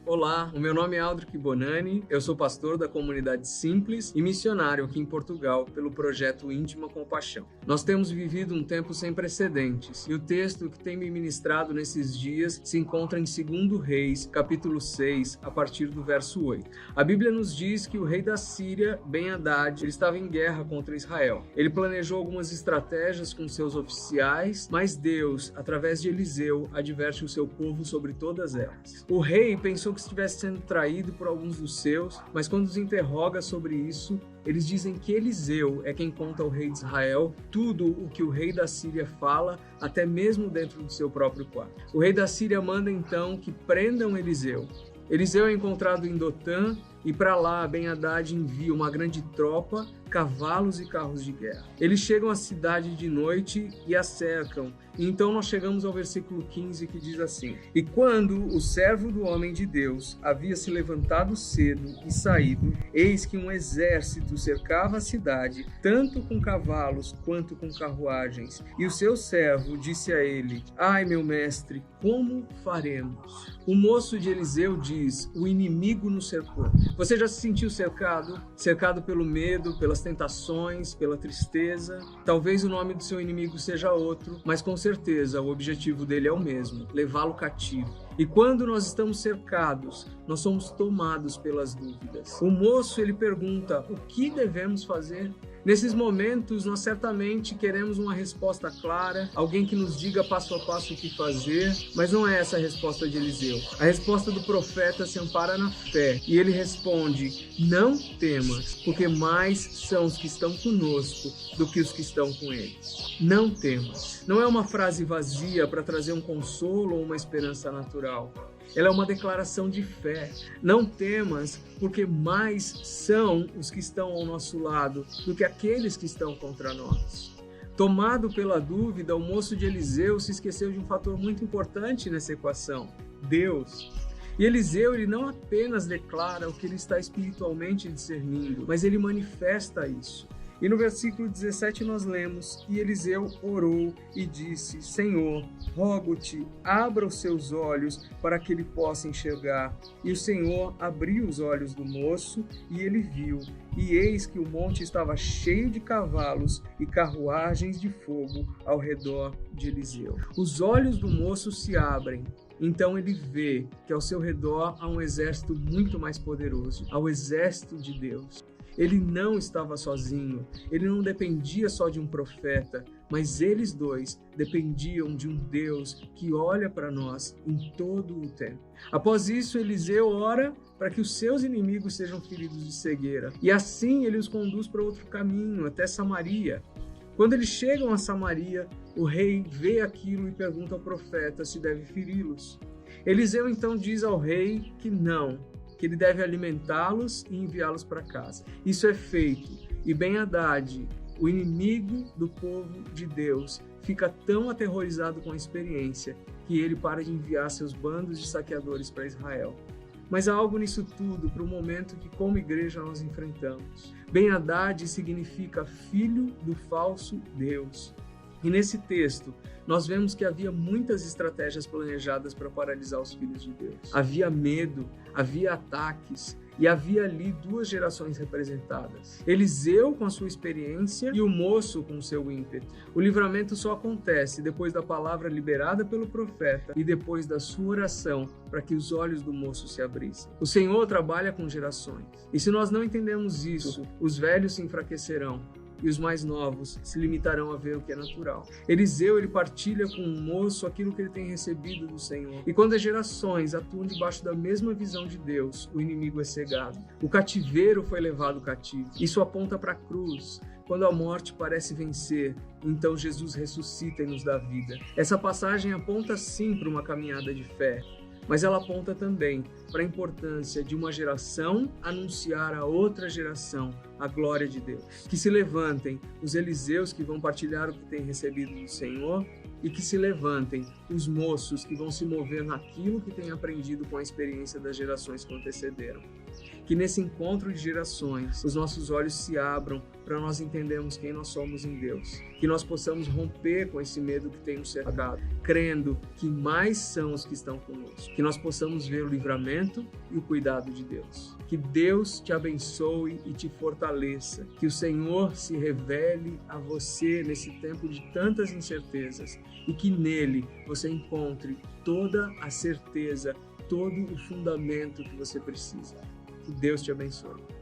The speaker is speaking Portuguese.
Olá, o meu nome é Aldric Bonani, eu sou pastor da comunidade Simples e missionário aqui em Portugal pelo projeto Íntima Compaixão. Nós temos vivido um tempo sem precedentes e o texto que tem me ministrado nesses dias se encontra em 2 Reis, capítulo 6, a partir do verso 8. A Bíblia nos diz que o rei da Síria, Ben-Hadad, ele estava em guerra contra Israel. Ele planejou algumas estratégias com seus oficiais, mas Deus, através de Eliseu, adverte o seu povo sobre todas elas. O rei pensou que estivesse sendo traído por alguns dos seus, mas quando os interroga sobre isso, eles dizem que Eliseu é quem conta ao rei de Israel tudo o que o rei da Síria fala, até mesmo dentro do seu próprio quarto. O rei da Síria manda então que prendam Eliseu. Eliseu é encontrado em Dotã e para lá Ben-Hadad envia uma grande tropa, cavalos e carros de guerra. Eles chegam à cidade de noite e a cercam. E então nós chegamos ao versículo 15 que diz assim: E quando o servo do homem de Deus havia se levantado cedo e saído, eis que um exército cercava a cidade, tanto com cavalos quanto com carruagens. E o seu servo disse a ele: Ai, meu mestre, como faremos? O moço de Eliseu diz: O inimigo nos cercou. Você já se sentiu cercado? Cercado pelo medo, pelas tentações, pela tristeza? Talvez o nome do seu inimigo seja outro, mas com certeza o objetivo dele é o mesmo: levá-lo cativo. E quando nós estamos cercados, nós somos tomados pelas dúvidas. O moço, ele pergunta: o que devemos fazer? Nesses momentos, nós certamente queremos uma resposta clara, alguém que nos diga passo a passo o que fazer, mas não é essa a resposta de Eliseu. A resposta do profeta se ampara na fé, e ele responde: não temas, porque mais são os que estão conosco do que os que estão com eles. Não temas. Não é uma frase vazia para trazer um consolo ou uma esperança natural. Ela é uma declaração de fé. Não temas, porque mais são os que estão ao nosso lado do que aqueles que estão contra nós. Tomado pela dúvida, o moço de Eliseu se esqueceu de um fator muito importante nessa equação: Deus. E Eliseu, ele não apenas declara o que ele está espiritualmente discernindo, mas ele manifesta isso. E no versículo 17 nós lemos: E Eliseu orou e disse: Senhor, rogo-te, abra os seus olhos para que ele possa enxergar. E o Senhor abriu os olhos do moço e ele viu. E eis que o monte estava cheio de cavalos e carruagens de fogo ao redor de Eliseu. Os olhos do moço se abrem. Então ele vê que ao seu redor há um exército muito mais poderoso, ao exército de Deus. Ele não estava sozinho, ele não dependia só de um profeta, mas eles dois dependiam de um Deus que olha para nós em todo o tempo. Após isso, Eliseu ora para que os seus inimigos sejam feridos de cegueira, e assim ele os conduz para outro caminho, até Samaria. Quando eles chegam a Samaria, o rei vê aquilo e pergunta ao profeta se deve feri-los. Eliseu então diz ao rei que não, que ele deve alimentá-los e enviá-los para casa. Isso é feito, e Ben-Hadad, o inimigo do povo de Deus, fica tão aterrorizado com a experiência que ele para de enviar seus bandos de saqueadores para Israel. Mas há algo nisso tudo para o momento que, como igreja, nós enfrentamos. Ben-Hadad significa filho do falso Deus. E nesse texto, nós vemos que havia muitas estratégias planejadas para paralisar os filhos de Deus. Havia medo, havia ataques e havia ali 2 gerações representadas. Eliseu com a sua experiência e o moço com o seu ímpeto. O livramento só acontece depois da palavra liberada pelo profeta e depois da sua oração para que os olhos do moço se abrissem. O Senhor trabalha com gerações. E se nós não entendemos isso, os velhos se enfraquecerão e os mais novos se limitarão a ver o que é natural. Eliseu, ele partilha com o moço aquilo que ele tem recebido do Senhor. E quando as gerações atuam debaixo da mesma visão de Deus, o inimigo é cegado. O cativeiro foi levado cativo. Isso aponta para a cruz. Quando a morte parece vencer, então Jesus ressuscita e nos dá vida. Essa passagem aponta sim para uma caminhada de fé, mas ela aponta também para a importância de uma geração anunciar a outra geração a glória de Deus. Que se levantem os Eliseus que vão partilhar o que têm recebido do Senhor e que se levantem os moços que vão se mover naquilo que têm aprendido com a experiência das gerações que antecederam. Que nesse encontro de gerações, os nossos olhos se abram para nós entendermos quem nós somos em Deus. Que nós possamos romper com esse medo que tem nos cercado, crendo que mais são os que estão conosco. Que nós possamos ver o livramento e o cuidado de Deus. Que Deus te abençoe e te fortaleça. Que o Senhor se revele a você nesse tempo de tantas incertezas e que nele você encontre toda a certeza, todo o fundamento que você precisa. Que Deus te abençoe.